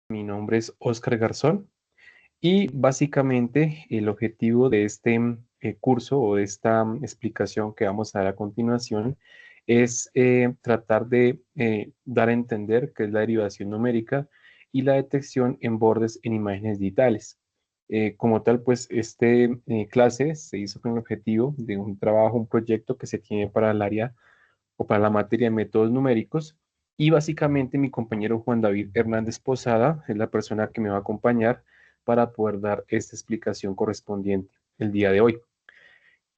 Mi nombre es Oscar Garzón y básicamente el objetivo de este curso o de esta explicación que vamos a dar a continuación es tratar de dar a entender qué es la derivación numérica y la detección en bordes en imágenes digitales. Como tal, pues este clase se hizo con el objetivo de un trabajo, un proyecto que se tiene para el área o para la materia de métodos numéricos. Y básicamente mi compañero Juan David Hernández Posada es la persona que me va a acompañar para poder dar esta explicación correspondiente el día de hoy.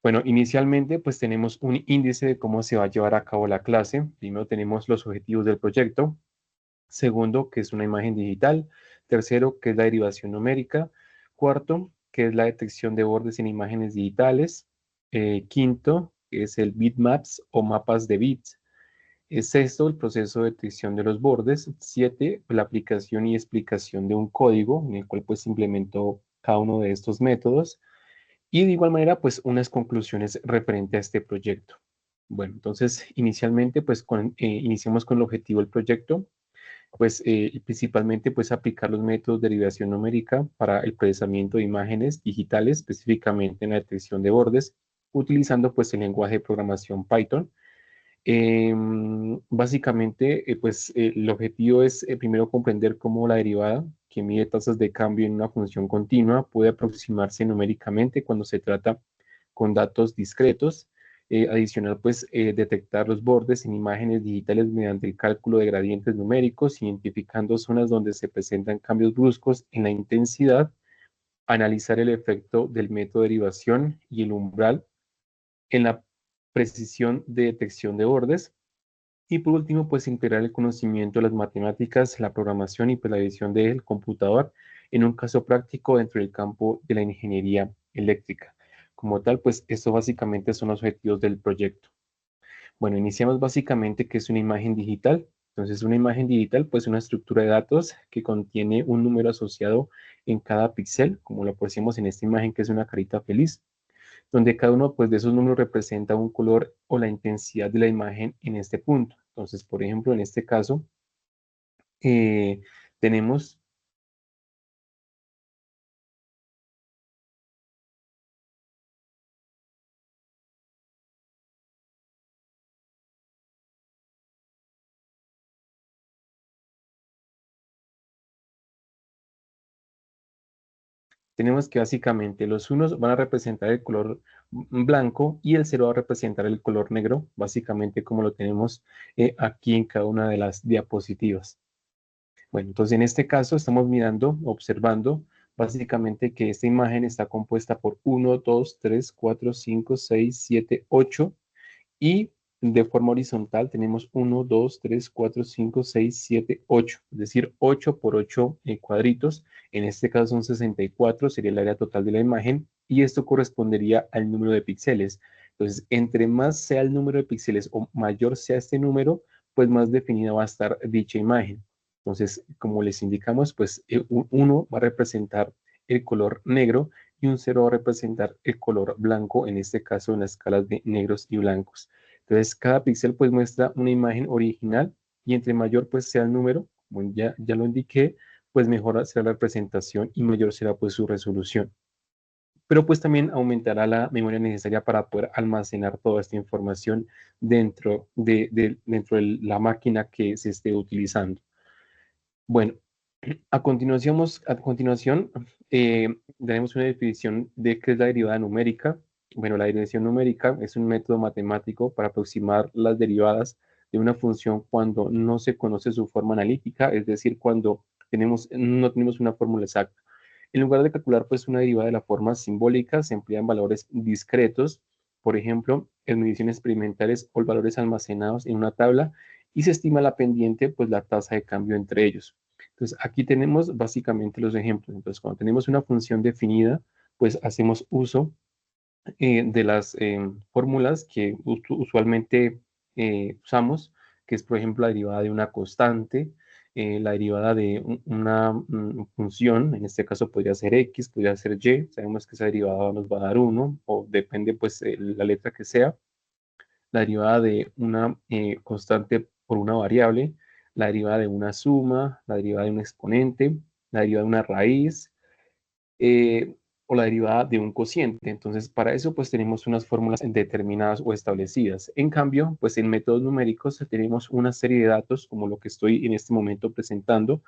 Bueno, inicialmente pues tenemos un índice de cómo se va a llevar a cabo la clase. Primero tenemos los objetivos del proyecto. Segundo, que es una imagen digital. Tercero, que es la derivación numérica. Cuarto, que es la detección de bordes en imágenes digitales. Quinto, que es el bitmaps o mapas de bits. Sexto, el proceso de detección de los bordes. Siete, la aplicación y explicación de un código en el cual pues se implementó cada uno de estos métodos. Y de igual manera, pues unas conclusiones referente a este proyecto. Bueno, entonces inicialmente pues iniciamos con el objetivo del proyecto, pues principalmente pues aplicar los métodos de derivación numérica para el procesamiento de imágenes digitales, específicamente en la detección de bordes, utilizando pues el lenguaje de programación Python. Básicamente, pues el objetivo es primero comprender cómo la derivada, que mide tasas de cambio en una función continua, puede aproximarse numéricamente cuando se trata con datos discretos. Adicional, pues detectar los bordes en imágenes digitales mediante el cálculo de gradientes numéricos, identificando zonas donde se presentan cambios bruscos en la intensidad, analizar el efecto del método de derivación y el umbral en la precisión de detección de bordes. Y por último, pues integrar el conocimiento de las matemáticas, la programación y pues la edición del computador en un caso práctico dentro del campo de la ingeniería eléctrica. Como tal, pues esto básicamente son los objetivos del proyecto. Bueno, iniciamos básicamente que es una imagen digital. Entonces, una imagen digital, pues una estructura de datos que contiene un número asociado en cada píxel, como lo pusimos en esta imagen que es una carita feliz, donde cada uno pues, de esos números representa un color o la intensidad de la imagen en este punto. Entonces, por ejemplo, en este caso, eh, tenemos, tenemos que básicamente los unos van a representar el color blanco y el cero va a representar el color negro, básicamente como lo tenemos aquí en cada una de las diapositivas. Bueno, entonces en este caso estamos mirando, observando básicamente que esta imagen está compuesta por uno, 2, 3, 4, 5, 6, 7, 8. Y de forma horizontal tenemos uno, 2, 3, 4, 5, 6, 7, 8, es decir, 8 por 8 cuadritos. En este caso son 64, sería el área total de la imagen, y esto correspondería al número de píxeles. Entonces, entre más sea el número de píxeles o mayor sea este número, pues más definida va a estar dicha imagen. Entonces, como les indicamos, pues un 1 va a representar el color negro y un 0 va a representar el color blanco, en este caso en las escalas de negros y blancos. Entonces, cada píxel pues muestra una imagen original y entre mayor pues sea el número, como ya lo indiqué, pues mejor será la representación y mayor será pues su resolución. Pero pues también aumentará la memoria necesaria para poder almacenar toda esta información dentro de la máquina que se esté utilizando. Bueno, a continuación daremos una definición de qué es la derivada numérica. Bueno, la derivación numérica es un método matemático para aproximar las derivadas de una función cuando no se conoce su forma analítica, es decir, cuando no tenemos una fórmula exacta. En lugar de calcular pues una derivada de la forma simbólica, se emplean valores discretos, por ejemplo, en mediciones experimentales o valores almacenados en una tabla y se estima la pendiente, pues la tasa de cambio entre ellos. Entonces, aquí tenemos básicamente los ejemplos. Entonces, cuando tenemos una función definida, pues hacemos uso de las fórmulas que usualmente usamos, que es, por ejemplo, la derivada de una constante, la derivada de una función, en este caso podría ser x, podría ser y, sabemos que esa derivada nos va a dar 1, o depende, pues, la letra que sea, la derivada de una constante por una variable, la derivada de una suma, la derivada de un exponente, la derivada de una raíz, eh, o la derivada de un cociente. Entonces, para eso, pues tenemos unas fórmulas determinadas o establecidas. En cambio, pues en métodos numéricos tenemos una serie de datos, como lo que estoy en este momento presentando,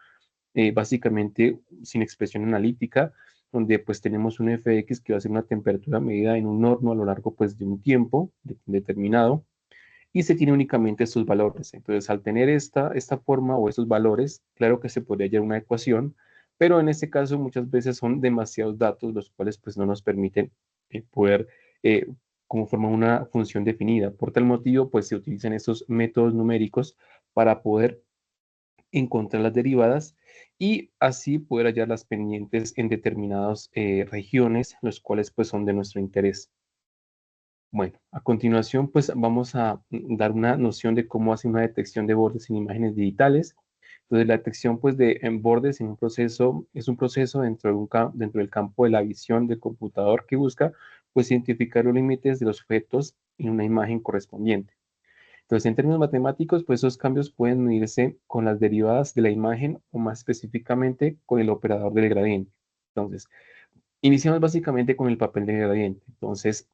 básicamente sin expresión analítica, donde pues tenemos un f de x que va a ser una temperatura medida en un horno a lo largo pues de un tiempo determinado, y se tiene únicamente estos valores. Entonces, al tener esta forma o estos valores, claro que se podría hallar una ecuación, pero en este caso muchas veces son demasiados datos, los cuales pues no nos permiten poder eh, como formar una función definida. Por tal motivo, pues se utilizan estos métodos numéricos para poder encontrar las derivadas y así poder hallar las pendientes en determinadas regiones, los cuales pues son de nuestro interés. Bueno, a continuación, pues vamos a dar una noción de cómo hace una detección de bordes en imágenes digitales. Entonces, la detección pues, de en bordes en un proceso es un proceso dentro, dentro del campo de la visión del computador que busca pues, identificar los límites de los objetos en una imagen correspondiente. Entonces, en términos matemáticos, pues esos cambios pueden medirse con las derivadas de la imagen o más específicamente con el operador del gradiente. Entonces, iniciamos básicamente con el papel del gradiente. Entonces,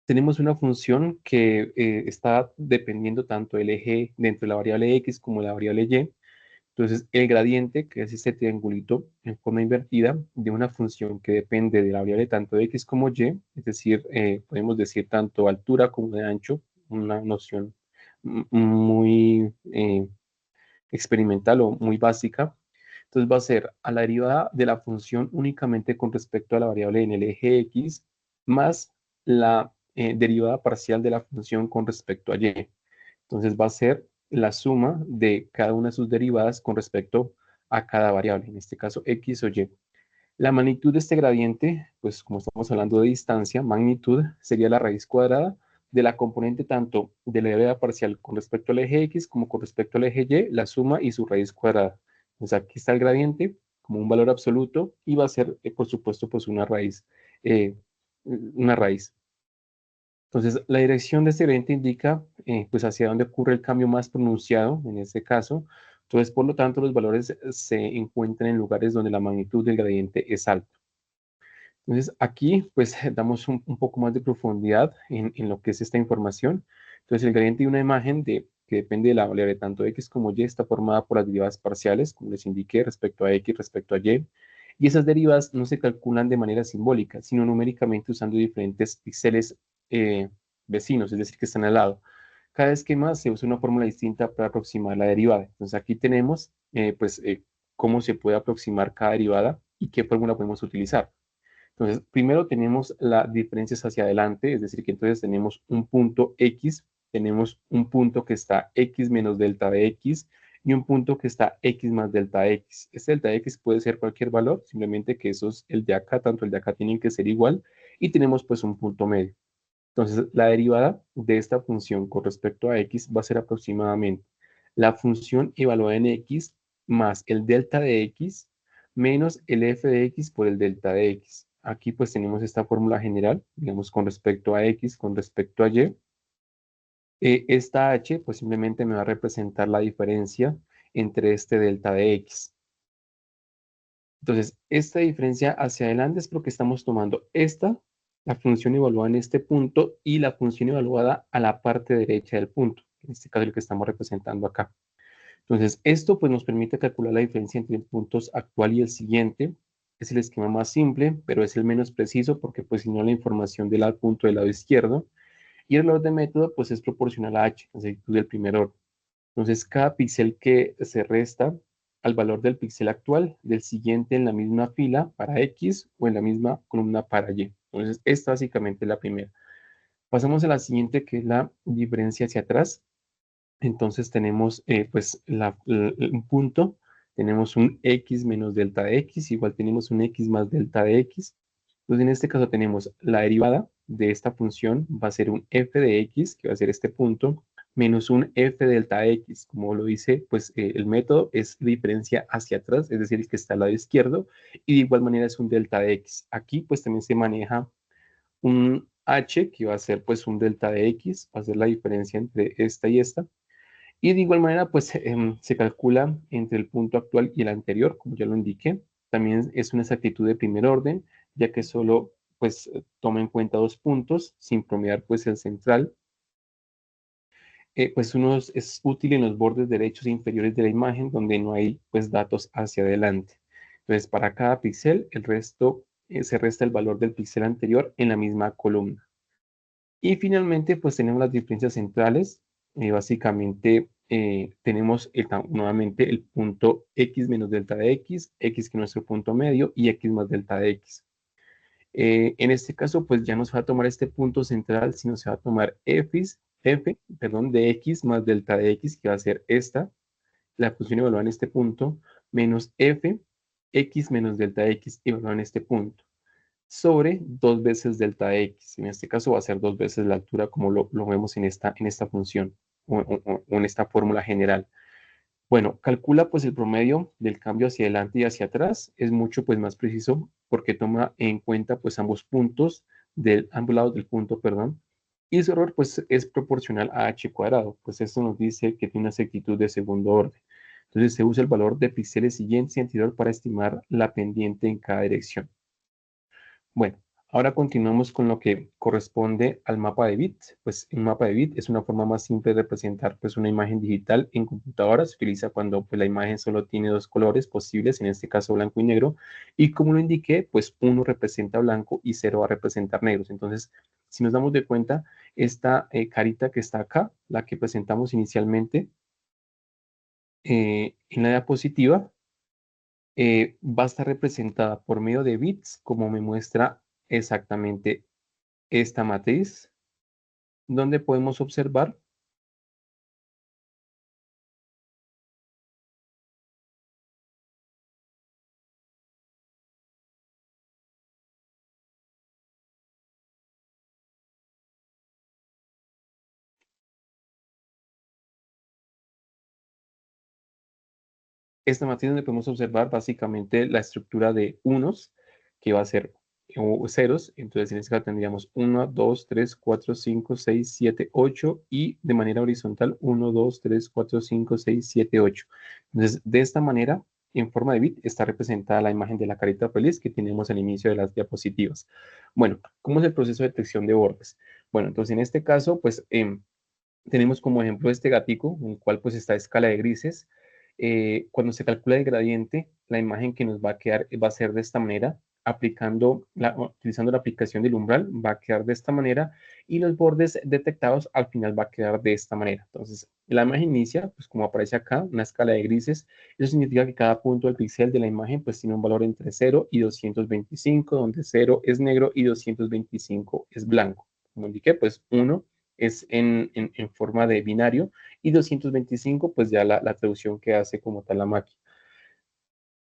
tenemos una función que está dependiendo tanto del eje dentro de la variable x como la variable y. Entonces, el gradiente, que es este triangulito en forma invertida de una función que depende de la variable tanto de x como y, es decir, podemos decir tanto altura como de ancho, una noción muy experimental o muy básica. Entonces va a ser a la derivada de la función únicamente con respecto a la variable en el eje x más la derivada parcial de la función con respecto a y. Entonces va a ser la suma de cada una de sus derivadas con respecto a cada variable, en este caso x o y. La magnitud de este gradiente, pues como estamos hablando de distancia, magnitud sería la raíz cuadrada de la componente tanto de la derivada parcial con respecto al eje x como con respecto al eje y, la suma y su raíz cuadrada. Entonces aquí está el gradiente como un valor absoluto y va a ser, por supuesto, pues eh, una raíz. Entonces, la dirección de este gradiente indica pues hacia dónde ocurre el cambio más pronunciado en este caso. Entonces, por lo tanto, los valores se encuentran en lugares donde la magnitud del gradiente es alta. Entonces, aquí pues damos un poco más de profundidad en lo que es esta información. Entonces, el gradiente de una imagen que depende de la variable tanto x como y está formada por las derivadas parciales, como les indiqué, respecto a x, respecto a y. Y esas derivadas no se calculan de manera simbólica, sino numéricamente usando diferentes píxeles eh, vecinos, es decir, que están al lado. Cada esquema se usa una fórmula distinta para aproximar la derivada. Entonces, aquí tenemos cómo se puede aproximar cada derivada y qué fórmula podemos utilizar. Entonces, primero tenemos las diferencias hacia adelante, es decir, que entonces tenemos un punto X, tenemos un punto que está X menos delta de X y un punto que está X más delta de X. Este delta de X puede ser cualquier valor, simplemente que eso es el de acá, tanto el de acá tienen que ser igual y tenemos pues un punto medio. Entonces, la derivada de esta función con respecto a X va a ser aproximadamente la función evaluada en X más el delta de X menos el f de X por el delta de X. Aquí pues tenemos esta fórmula general, digamos, con respecto a X, con respecto a Y. Esta H pues simplemente me va a representar la diferencia entre este delta de X. Entonces, esta diferencia hacia adelante es porque estamos tomando la función evaluada en este punto, y la función evaluada a la parte derecha del punto, en este caso el que estamos representando acá. Entonces, esto pues nos permite calcular la diferencia entre el punto actual y el siguiente. Es el esquema más simple, pero es el menos preciso porque pues si no la información del punto del lado izquierdo, y el valor de método pues es proporcional a h, la exactitud del primer orden. Entonces, cada píxel que se resta al valor del píxel actual, del siguiente en la misma fila para X o en la misma columna para Y. Entonces, esta básicamente es la primera. Pasamos a la siguiente, que es la diferencia hacia atrás. Entonces tenemos pues un punto, tenemos un x menos delta de x, igual tenemos un x más delta de x. Entonces en este caso tenemos la derivada de esta función, va a ser un f de x, que va a ser este punto, menos un f delta de x. Como lo dice, pues el método es diferencia hacia atrás, es decir, el que está al lado izquierdo, y de igual manera es un delta de x. Aquí pues también se maneja un h, que va a ser pues un delta de x, va a ser la diferencia entre esta y esta, Y de igual manera, pues se calcula entre el punto actual y el anterior, como ya lo indiqué. También es una exactitud de primer orden, ya que solo pues toma en cuenta dos puntos, sin promediar pues el central. Pues uno es útil en los bordes derechos e inferiores de la imagen, donde no hay pues datos hacia adelante. Entonces, para cada píxel, el resto se resta el valor del píxel anterior en la misma columna. Y finalmente, pues tenemos las diferencias centrales. Básicamente, tenemos nuevamente el punto x menos delta de x, x que es nuestro punto medio y x más delta de x. En este caso, pues ya no se va a tomar este punto central, sino se va a tomar perdón, de x más delta de x, que va a ser esta, la función evaluada en este punto, menos x menos delta de x evaluada en este punto sobre 2 veces delta de x. En este caso va a ser 2 veces la altura como lo vemos en esta función o en esta fórmula general. Bueno, calcula pues el promedio del cambio hacia adelante y hacia atrás. Es mucho pues más preciso porque toma en cuenta pues ambos lados del punto, perdón. Y su error pues es proporcional a h cuadrado. Pues esto nos dice que tiene una exactitud de segundo orden. Entonces se usa el valor de píxeles siguiente y anterior para estimar la pendiente en cada dirección. Bueno, ahora continuamos con lo que corresponde al mapa de bit. Pues un mapa de bit es una forma más simple de representar pues una imagen digital en computadora. Se utiliza cuando pues, la imagen solo tiene dos colores posibles, en este caso blanco y negro. Y como lo indiqué, pues uno representa blanco y cero va a representar negros. Entonces, si nos damos de cuenta, esta carita que está acá, la que presentamos inicialmente en la diapositiva, va a estar representada por medio de bits, como me muestra exactamente esta matriz, donde podemos observar básicamente la estructura de unos, que va a ser o ceros. Entonces, en este caso tendríamos 1, 2, 3, 4, 5, 6, 7, 8 y de manera horizontal 1, 2, 3, 4, 5, 6, 7, 8. Entonces, de esta manera, en forma de bit, está representada la imagen de la carita feliz que tenemos al inicio de las diapositivas. Bueno, ¿cómo es el proceso de detección de bordes? Bueno, entonces en este caso, pues tenemos como ejemplo este gatico, en el cual pues está escala de grises. Cuando se calcula el gradiente, la imagen que nos va a quedar va a ser de esta manera, utilizando la aplicación del umbral, va a quedar de esta manera y los bordes detectados al final va a quedar de esta manera. Entonces, la imagen inicia, pues como aparece acá, una escala de grises. Eso significa que cada punto del píxel de la imagen pues tiene un valor entre 0 y 225, donde 0 es negro y 225 es blanco. Como indiqué, pues 1 es en forma de binario y 225 pues ya la traducción que hace como tal la máquina.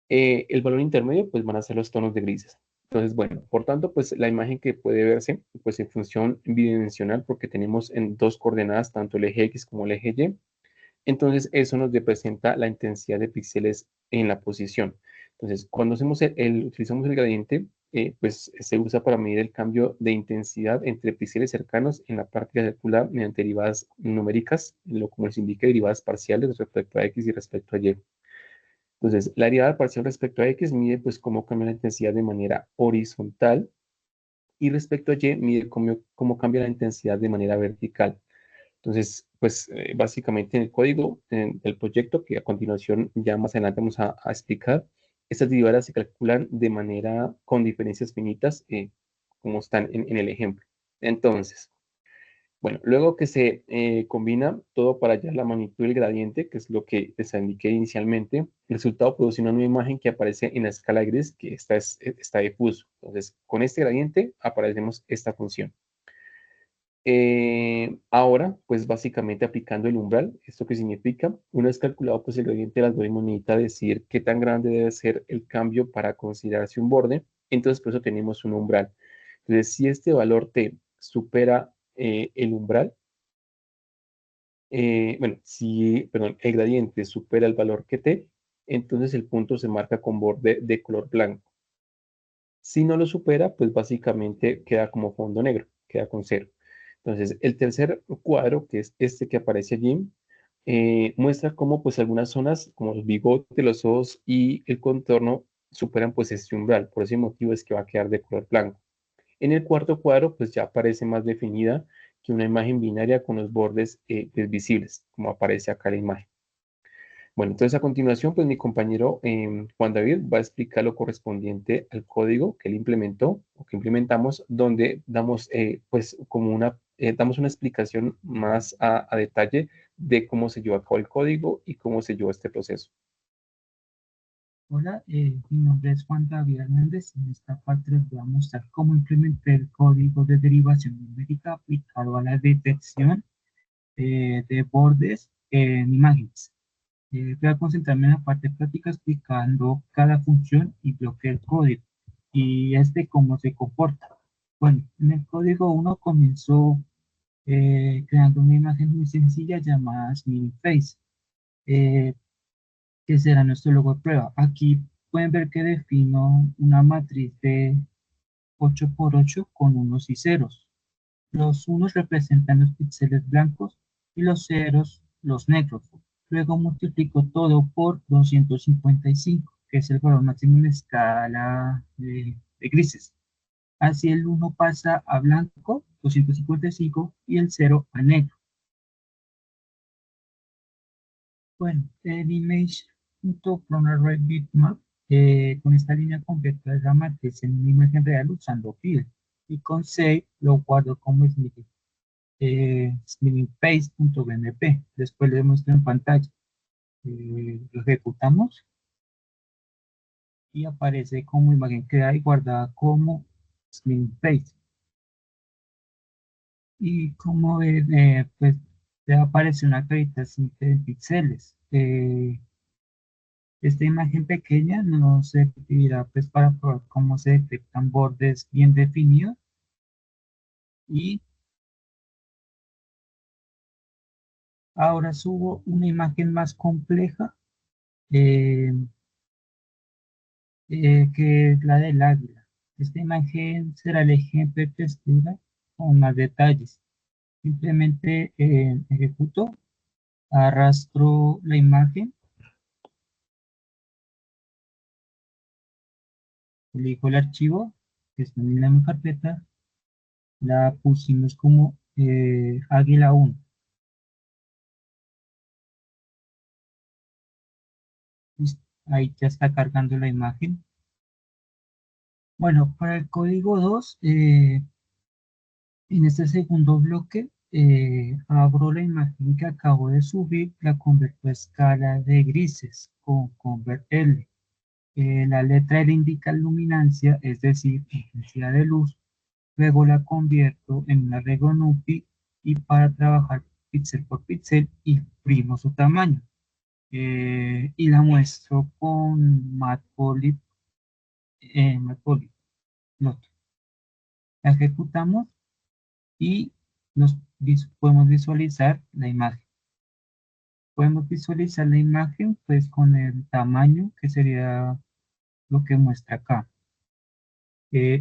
El valor intermedio pues van a ser los tonos de grises. Entonces, bueno, por tanto, pues la imagen que puede verse pues en función bidimensional porque tenemos en dos coordenadas tanto el eje X como el eje Y. Entonces, eso nos representa la intensidad de píxeles en la posición. Entonces, cuando utilizamos el gradiente, pues se usa para medir el cambio de intensidad entre píxeles cercanos en la práctica circular mediante derivadas numéricas, como les indica, derivadas parciales respecto a X y respecto a Y. Entonces, la derivada parcial respecto a X mide pues cómo cambia la intensidad de manera horizontal y respecto a Y mide cómo cambia la intensidad de manera vertical. Entonces, pues básicamente en el código del proyecto, que a continuación ya más adelante vamos a explicar, estas derivadas se calculan de manera con diferencias finitas, como están en el ejemplo. Entonces, bueno, luego que se combina todo para hallar la magnitud del gradiente, que es lo que les indiqué inicialmente, el resultado produce una nueva imagen que aparece en la escala gris, que está difuso. Entonces, con este gradiente aparecemos esta función. Ahora, pues básicamente aplicando el umbral, ¿esto qué significa? Una vez calculado pues el gradiente del algoritmo necesita decir qué tan grande debe ser el cambio para considerarse un borde, entonces por eso tenemos un umbral. Entonces, si este valor t supera el umbral, bueno, si, perdón, el gradiente supera el valor que t, entonces el punto se marca con borde de color blanco. Si no lo supera, pues básicamente queda como fondo negro, queda con cero. Entonces, el tercer cuadro, que es este que aparece allí, muestra cómo pues algunas zonas como los bigotes, los ojos y el contorno superan pues este umbral. Por ese motivo es que va a quedar de color blanco. En el cuarto cuadro pues ya aparece más definida que una imagen binaria con los bordes visibles, como aparece acá en la imagen. Bueno, entonces a continuación, pues mi compañero Juan David va a explicar lo correspondiente al código que él implementó o que implementamos, donde damos pues como damos una explicación más a detalle de cómo se llevó a cabo el código y cómo se llevó este proceso. Hola, mi nombre es Juan David Hernández. En esta parte les voy a mostrar cómo implementar el código de derivación numérica aplicado a la detección de bordes en imágenes. Voy a concentrarme en la parte práctica explicando cada función y bloque del código y cómo se comporta. Bueno, en el código uno comenzó creando una imagen muy sencilla llamada Mini Face. Eh, que será nuestro logo de prueba. Aquí pueden ver que defino una matriz de 8 por 8 con unos y ceros. Los unos representan los píxeles blancos y los ceros los negros. Luego multiplico todo por 255, que es el valor máximo en la escala de grises. Así el uno pasa a blanco, 255, y el cero a negro. Bueno, el image.PronArrayBitmap, con esta línea convierto esa matriz en una imagen real usando field. Y con save lo guardo como smilingpaste.bmp. Después le muestro en pantalla. Lo ejecutamos y aparece como imagen creada y guardada como smilingpaste. Y como ven, pues ya aparece una carita simple de píxeles. Esta imagen pequeña nos servirá pues para probar cómo se detectan bordes bien definidos y ahora subo una imagen más compleja eh, que es la del águila. Esta imagen será el ejemplo de textura con más detalles. Simplemente ejecuto, arrastro la imagen, elijo el archivo que está en la carpeta, la pusimos como águila 1. Listo, ahí ya está cargando la imagen. Bueno, para el código 2, en este segundo bloque, abro la imagen que acabo de subir, la convierto a escala de grises con Convert L. La letra L indica luminancia, es decir, intensidad de luz. Luego la convierto en un arreglo NUPI y para trabajar píxel por píxel, imprimo su tamaño. Y la muestro con Matplotlib. Matplotlib. La ejecutamos y podemos visualizar la imagen. Podemos visualizar la imagen pues con el tamaño que sería lo que muestra acá.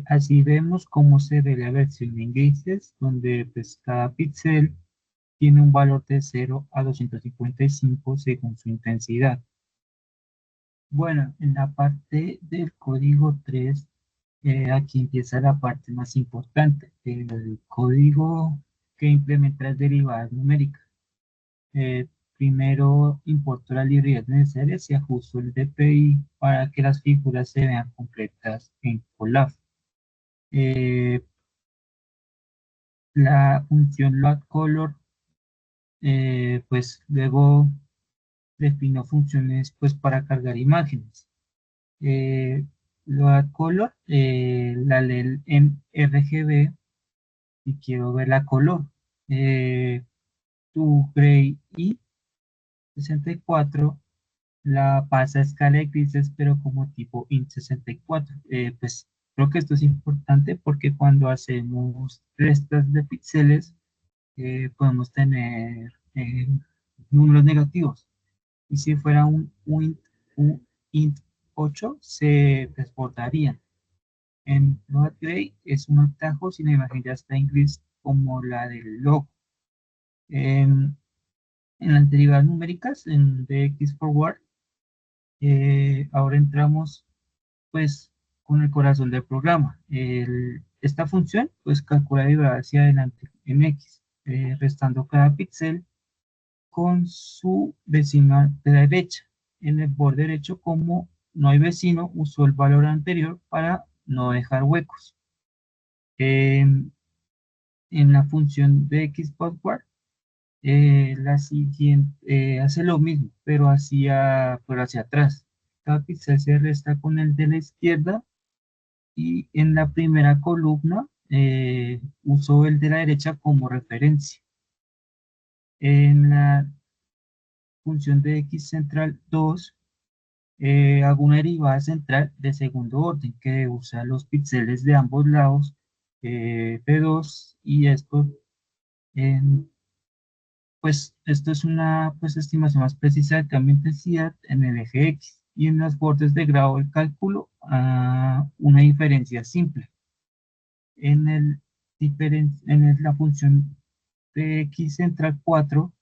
Así vemos cómo se ve la versión en grises, donde pues cada píxel tiene un valor de 0 a 255 según su intensidad. Bueno, en la parte del código 3, aquí empieza la parte más importante, el código que implementa las derivadas numéricas. Primero importo las librerías necesarias y ajusto el DPI para que las figuras se vean completas en Colab. Eh, la función loadColor, pues luego defino funciones pues para cargar imágenes. LoadColor, la leo en RGB y quiero ver la color. To Gray y 64 la pasa a escala de grises, pero como tipo int64. Pues creo que esto es importante porque cuando hacemos restas de píxeles, podemos tener números negativos. Y si fuera un int 8, se desbordarían. En Load Gray es un atajo si la imagen ya está en gris como la del logo. En las derivadas numéricas, en dx forward, ahora entramos pues con el corazón del programa. Esta función pues calcula derivada hacia adelante en x, restando cada píxel con su vecino de la derecha. En el borde derecho, como no hay vecino, usó el valor anterior para no dejar huecos. En la función de x forward, la siguiente hace lo mismo, pero hacia atrás. Cada píxel se resta con el de la izquierda y en la primera columna uso el de la derecha como referencia. En la función de x central 2 hago una derivada central de segundo orden que usa los píxeles de ambos lados de 2 y esto, pues esto es una pues, estimación más precisa de cambio de intensidad en el eje X y en los bordes de grado del cálculo una diferencia simple. En, la función de x central 4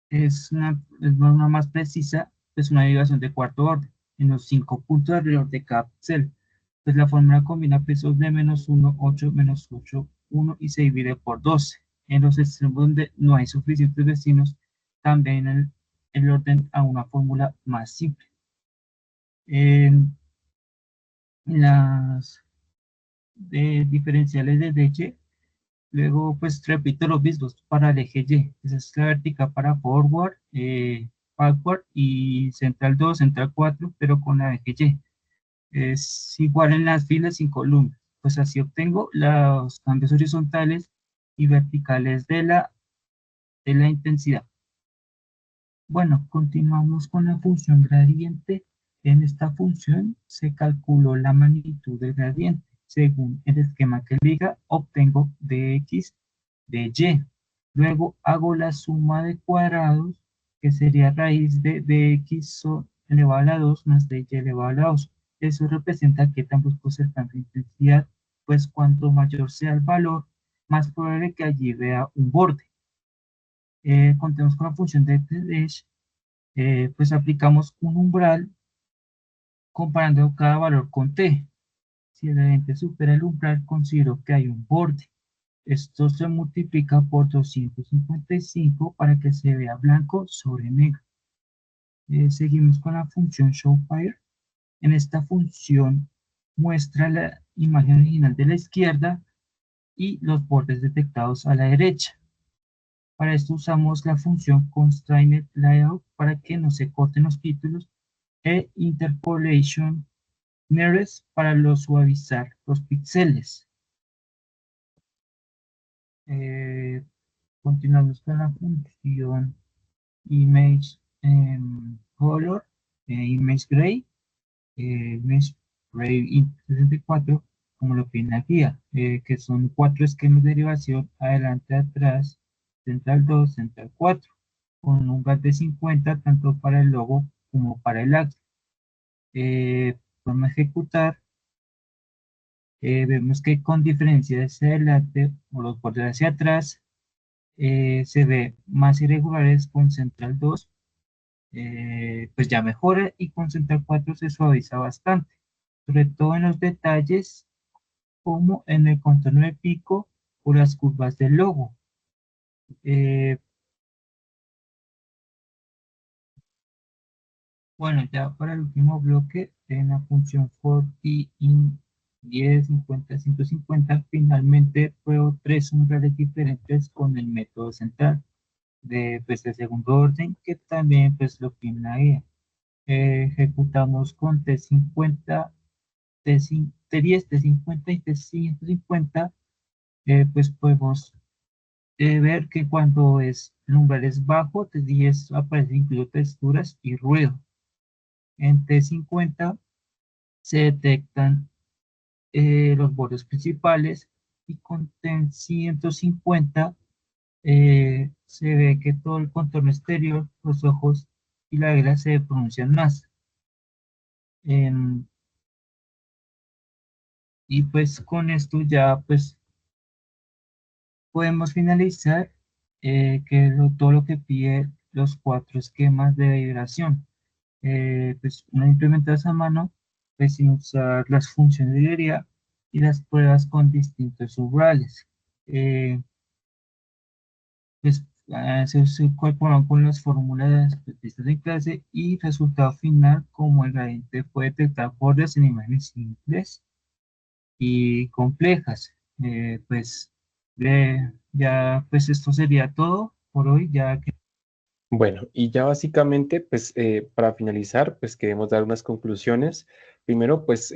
es una más precisa, es una derivación de cuarto orden, en los 5 puntos alrededor de cada píxel. Pues la fórmula combina pesos de -1, 8, -8, 1 y se divide por 12. En los extremos donde no hay suficientes vecinos, también el orden a una fórmula más simple. En las diferenciales de Y, luego, pues repito los mismos para el eje Y. Esa es la vertical para forward, backward y central 2, central 4, pero con la eje Y. Es igual en las filas y columnas. Pues así obtengo los cambios horizontales y verticales de la intensidad. Bueno, continuamos con la función gradiente. En esta función se calculó la magnitud del gradiente. Según el esquema que diga, obtengo dx de y. Luego hago la suma de cuadrados, que sería raíz de dx elevado a la 2 más dy elevado a la 2. Eso representa qué tan brusco es el cambio de intensidad, pues cuanto mayor sea el valor, más probable que allí vea un borde. Contemos con la función de dash, pues aplicamos un umbral comparando cada valor con t. Si el gradiente supera el umbral, considero que hay un borde. Esto se multiplica por 255 para que se vea blanco sobre negro. Seguimos con la función showFire. En esta función muestra la imagen original de la izquierda y los bordes detectados a la derecha. Para esto usamos la función constraintLayout para que no se corten los títulos e interpolation nearest para suavizar los píxeles. Eh, Continuamos con la función image color, image gray, image gray 64, como lo pide la guía, que son 4 esquemas de derivación: adelante, atrás, central 2, central 4, con un umbral de 50 tanto para el logo como para el axis. Vamos a ejecutar. Vemos que con diferencia hacia adelante o los bordes hacia atrás, se ve más irregulares con central 2, pues ya mejora, y con central 4 se suaviza bastante, sobre todo en los detalles como en el contorno del pico o las curvas del logo. Eh, bueno, ya para el último bloque, en la función for i in 10, 50, 150, finalmente pruebo 3 umbrales diferentes con el método central de segundo orden, que también pues lo tiene la guía. Ejecutamos con T50, T10, T50 y T150. Pues podemos ver que cuando el umbral es bajo, T10 aparece incluso texturas y ruido. En T50 se detectan los bordes principales, y con T150 se ve que todo el contorno exterior, los ojos y la vela se pronuncian más. Y pues con esto ya pues podemos finalizar todo lo que pide los cuatro esquemas de liberación. Pues una implementación a mano, pues sin usar las funciones de librería y las pruebas con distintos subrales. Eh, pues se incorporan con las fórmulas vistas en clase y resultado final como el gradiente puede detectar bordes en imágenes simples y complejas. Pues ya pues esto sería todo por hoy, ya que Bueno, y ya básicamente, pues para finalizar, pues queremos dar unas conclusiones. Primero, pues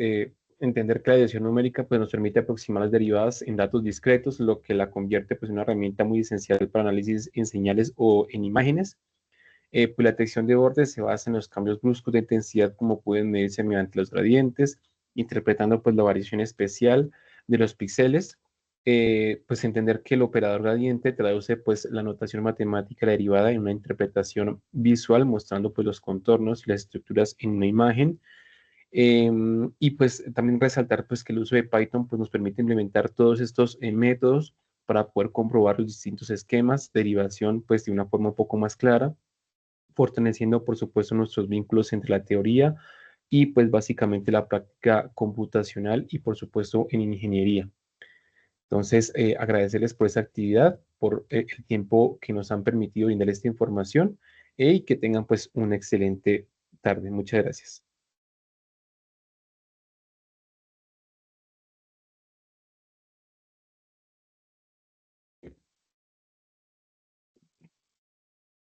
entender que la dirección numérica pues, nos permite aproximar las derivadas en datos discretos, lo que la convierte pues, en una herramienta muy esencial para análisis en señales o en imágenes. Pues la detección de bordes se basa en los cambios bruscos de intensidad como pueden medirse mediante los gradientes, interpretando pues la variación especial de los píxeles. Pues entender que el operador gradiente traduce pues la notación matemática derivada en una interpretación visual mostrando pues los contornos y las estructuras en una imagen. Y pues también resaltar pues que el uso de Python pues nos permite implementar todos estos métodos para poder comprobar los distintos esquemas, derivación pues de una forma un poco más clara, fortaleciendo, por supuesto, nuestros vínculos entre la teoría y, pues, básicamente la práctica computacional y, por supuesto, en ingeniería. Entonces, agradecerles por esa actividad, por el tiempo que nos han permitido brindar esta información y que tengan, pues, una excelente tarde. Muchas gracias.